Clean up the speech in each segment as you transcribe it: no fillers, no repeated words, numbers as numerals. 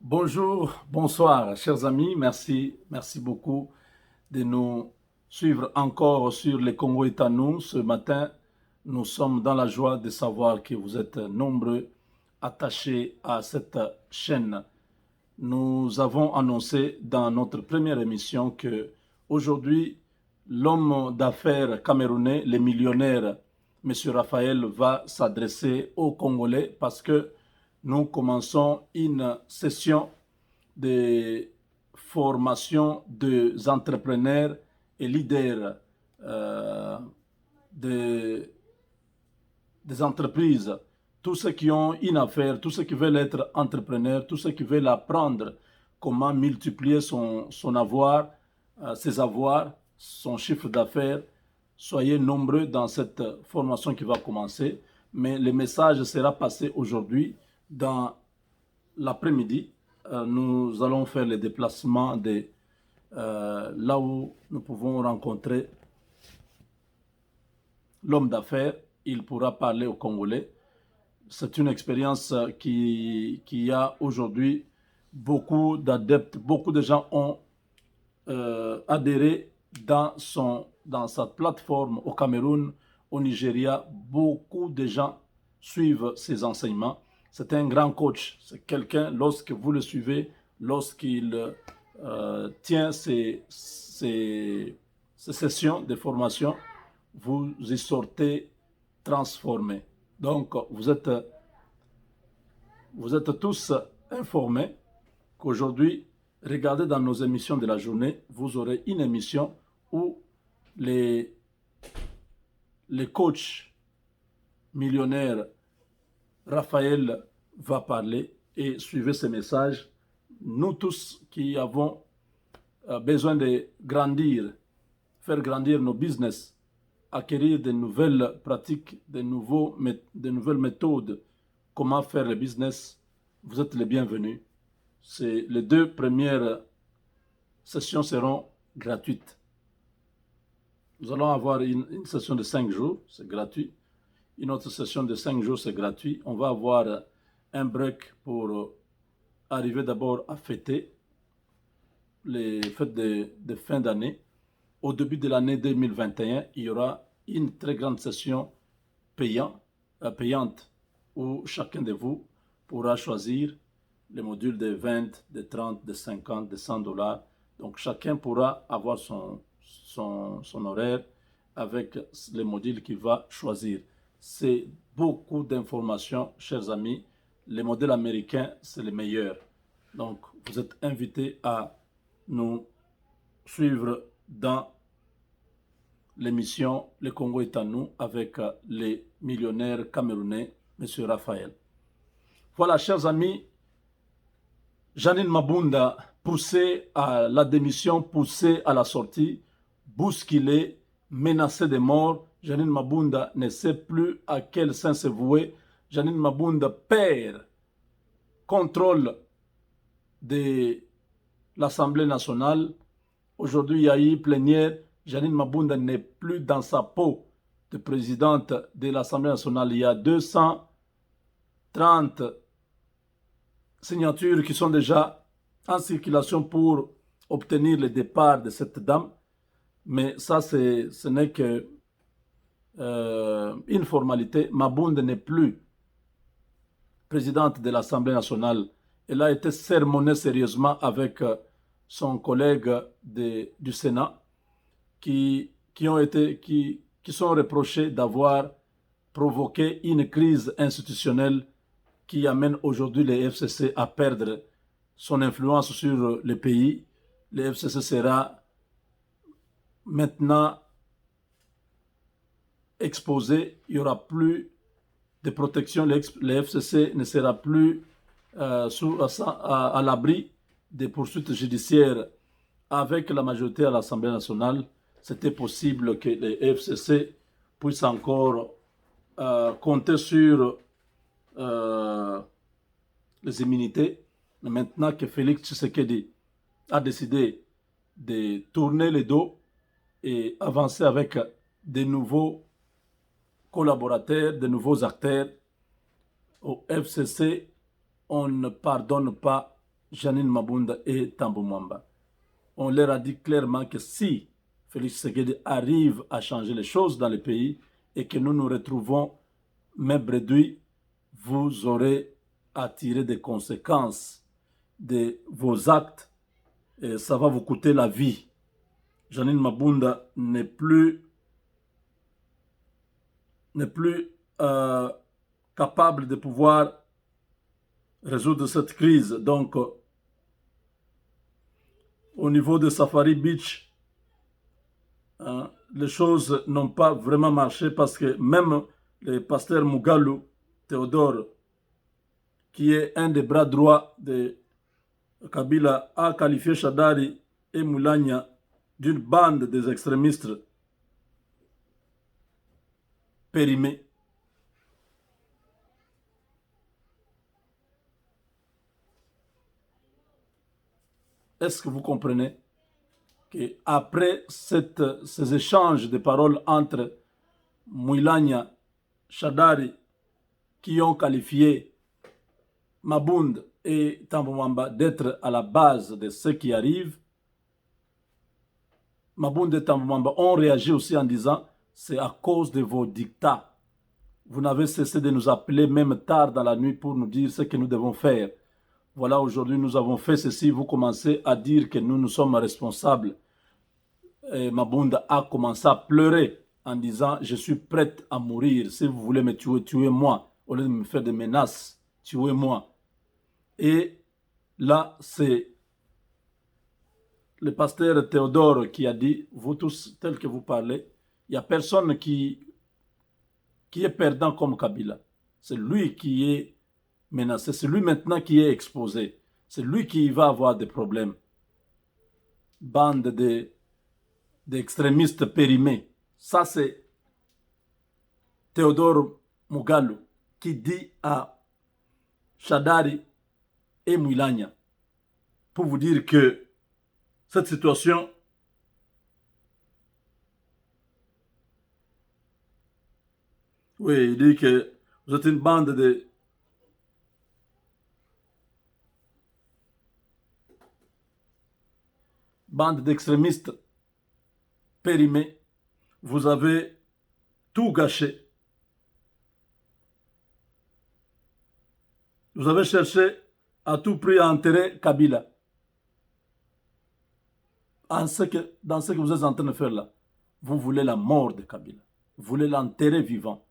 Bonjour, bonsoir, chers amis. Merci beaucoup de nous suivre encore sur les Congo est à nous. Ce matin, nous sommes dans la joie de savoir que vous êtes nombreux attachés à cette chaîne. Nous avons annoncé dans notre première émission que aujourd'hui, l'homme d'affaires camerounais, le millionnaire, M. Raphaël, va s'adresser aux Congolais parce que nous commençons une session de formation des entrepreneurs et leaders de, des entreprises, tous ceux qui ont une affaire, tous ceux qui veulent être entrepreneurs, tous ceux qui veulent apprendre comment multiplier son avoir, ses avoirs, son chiffre d'affaires. Soyez nombreux dans cette formation qui va commencer, mais le message sera passé aujourd'hui dans l'après-midi. Nous allons faire le déplacement de là où nous pouvons rencontrer l'homme d'affaires. Il pourra parler aux Congolais. C'est une expérience qui a aujourd'hui beaucoup d'adeptes, beaucoup de gens ont adhéré dans sa plateforme au Cameroun, au Nigeria. Beaucoup de gens suivent ses enseignements. C'est un grand coach. C'est quelqu'un, lorsque vous le suivez, lorsqu'il tient ses sessions de formation, vous y sortez transformé. Donc, vous êtes tous informés qu'aujourd'hui, regardez dans nos émissions de la journée, vous aurez une émission où les coachs millionnaires, Raphaël va parler et suivez ce message. Nous tous qui avons besoin de grandir, faire grandir nos business, acquérir de nouvelles pratiques, de nouvelles méthodes, comment faire le business, vous êtes les bienvenus. Les 2 premières sessions seront gratuites. Nous allons avoir une session de 5 jours, c'est gratuit. Une autre session de 5 jours, c'est gratuit. On va avoir un break pour arriver d'abord à fêter les fêtes de fin d'année. Au début de l'année 2021, il y aura une très grande session payante où chacun de vous pourra choisir les modules de 20, de 30, de 50, de 100 dollars. Donc chacun pourra avoir son horaire avec les modules qu'il va choisir. C'est beaucoup d'informations, chers amis. Les modèles américains, c'est les meilleurs. Donc vous êtes invités à nous suivre dans l'émission Le Congo est à nous avec les millionnaires camerounais, M. Raphaël. Voilà, chers amis, Janine Mabunda, poussée à la démission, poussée à la sortie, bousculée, menacée de mort. Janine Mabunda ne sait plus à quel sein se vouer. Janine Mabunda perd contrôle de l'Assemblée nationale. Aujourd'hui, il y a eu plénière. Janine Mabunda n'est plus dans sa peau de présidente de l'Assemblée nationale. Il y a 230 signatures qui sont déjà en circulation pour obtenir le départ de cette dame. Mais ça, ce n'est que une formalité. Mabunda n'est plus présidente de l'Assemblée nationale. Elle a été sermonnée sérieusement avec son collègue du Sénat qui sont reprochés d'avoir provoqué une crise institutionnelle qui amène aujourd'hui les FCC à perdre son influence sur le pays. Le FCC sera maintenant exposé, il n'y aura plus de protection, le FCC ne sera plus à l'abri des poursuites judiciaires. Avec la majorité à l'Assemblée nationale, c'était possible que les FCC puissent encore compter sur les immunités. Mais maintenant que Félix Tshisekedi a décidé de tourner le dos et avancer avec de nouveaux collaborateurs, de nouveaux acteurs, au FCC, on ne pardonne pas Janine Mabunda et Tambo Mwamba. On leur a dit clairement que si Félix Tshisekedi arrive à changer les choses dans le pays et que nous nous retrouvons main bredouille, vous aurez à tirer des conséquences de vos actes et ça va vous coûter la vie. Janine Mabunda n'est plus capable de pouvoir résoudre cette crise. Donc, au niveau de Safari Beach, les choses n'ont pas vraiment marché parce que même le pasteur Mugalu Théodore, qui est un des bras droits de Kabila, a qualifié Shadari et Moulania d'une bande des extrémistes périmés. Est-ce que vous comprenez qu'après ces échanges de paroles entre Moulania, Shadari, qui ont qualifié Mabunda et Tambo Mwamba d'être à la base de ce qui arrive, Mabunda et Tambo Mwamba ont réagi aussi en disant « c'est à cause de vos dictats. Vous n'avez cessé de nous appeler même tard dans la nuit pour nous dire ce que nous devons faire. Voilà, aujourd'hui nous avons fait ceci, vous commencez à dire que nous sommes responsables. » Et Mabunda a commencé à pleurer en disant « je suis prête à mourir. Si vous voulez me tuer, tuez-moi. Au lieu de me faire des menaces, tuez-moi. » Et là, c'est le pasteur Théodore qui a dit, vous tous, tel que vous parlez, il n'y a personne qui est perdant comme Kabila. C'est lui qui est menacé, c'est lui maintenant qui est exposé. C'est lui qui va avoir des problèmes. Bande d'extrémistes périmés. Ça, c'est Théodore Mugalu qui dit à Shadari et Moulania pour vous dire que cette situation oui, il dit que vous êtes une bande d'extrémistes périmés. Vous avez tout gâché. Vous avez cherché à tout prix à enterrer Kabila. Dans ce que vous êtes en train de faire là, vous voulez la mort de Kabila. Vous voulez l'enterrer vivant.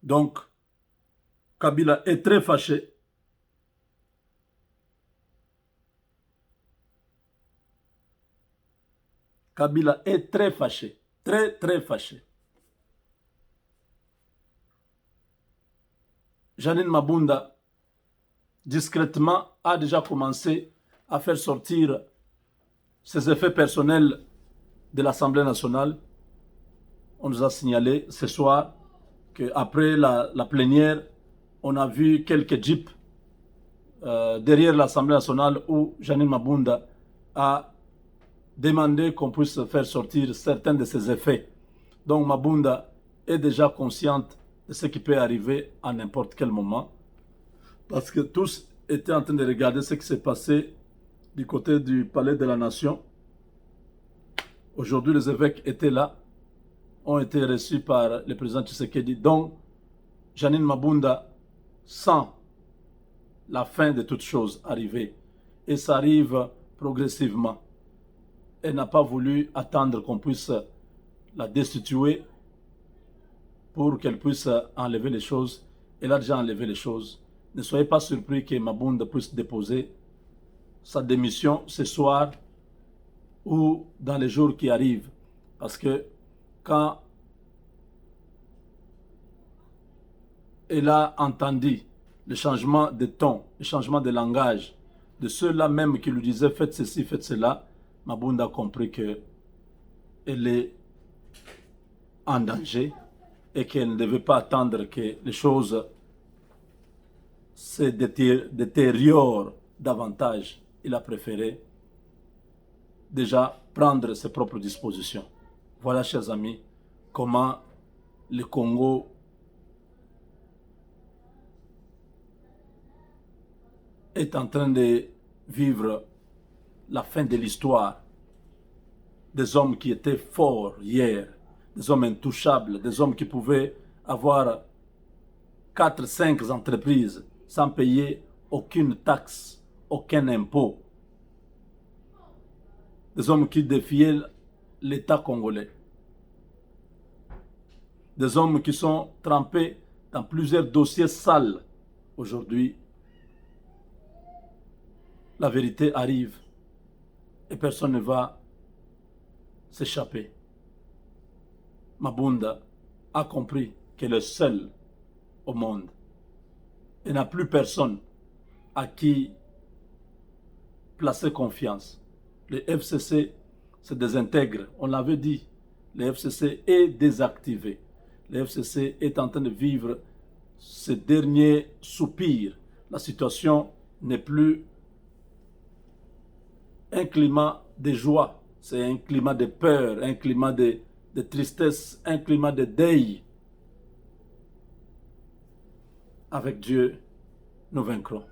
Donc, Kabila est très fâché. Kabila est très fâché. Très, très fâché. Janine Mabunda, discrètement, a déjà commencé à faire sortir ses effets personnels de l'Assemblée nationale. On nous a signalé ce soir qu'après la plénière, on a vu quelques jeeps derrière l'Assemblée nationale où Janine Mabunda a demandé qu'on puisse faire sortir certains de ses effets. Donc Mabunda est déjà consciente de ce qui peut arriver à n'importe quel moment. Parce que tous étaient en train de regarder ce qui s'est passé du côté du palais de la nation. Aujourd'hui, les évêques étaient là, ont été reçus par le président Tshisekedi. Donc, Janine Mabunda sent la fin de toutes choses arriver. Et ça arrive progressivement. Elle n'a pas voulu attendre qu'on puisse la destituer pour qu'elle puisse enlever les choses. Elle a déjà enlevé les choses. Ne soyez pas surpris que Mabunda puisse déposer sa démission ce soir ou dans les jours qui arrivent. Parce que quand elle a entendu le changement de ton, le changement de langage de ceux-là même qui lui disaient faites ceci, faites cela, Mabunda a compris qu'elle est en danger et qu'elle ne devait pas attendre que les choses se détériorent davantage. Il a préféré déjà prendre ses propres dispositions. Voilà, chers amis, comment le Congo est en train de vivre la fin de l'histoire. Des hommes qui étaient forts hier, des hommes intouchables, des hommes qui pouvaient avoir 4, 5 entreprises sans payer aucune taxe, aucun impôt. Des hommes qui défiaient l'État congolais. Des hommes qui sont trempés dans plusieurs dossiers sales. Aujourd'hui, la vérité arrive et personne ne va s'échapper. Mabunda a compris qu'elle est seule au monde et n'a plus personne à qui placer confiance. Le FCC se désintègre, on l'avait dit, le FCC est désactivé. Le FCC est en train de vivre ce dernier soupir. La situation n'est plus un climat de joie, c'est un climat de peur, un climat de tristesse, un climat de deuil. Avec Dieu, nous vaincrons.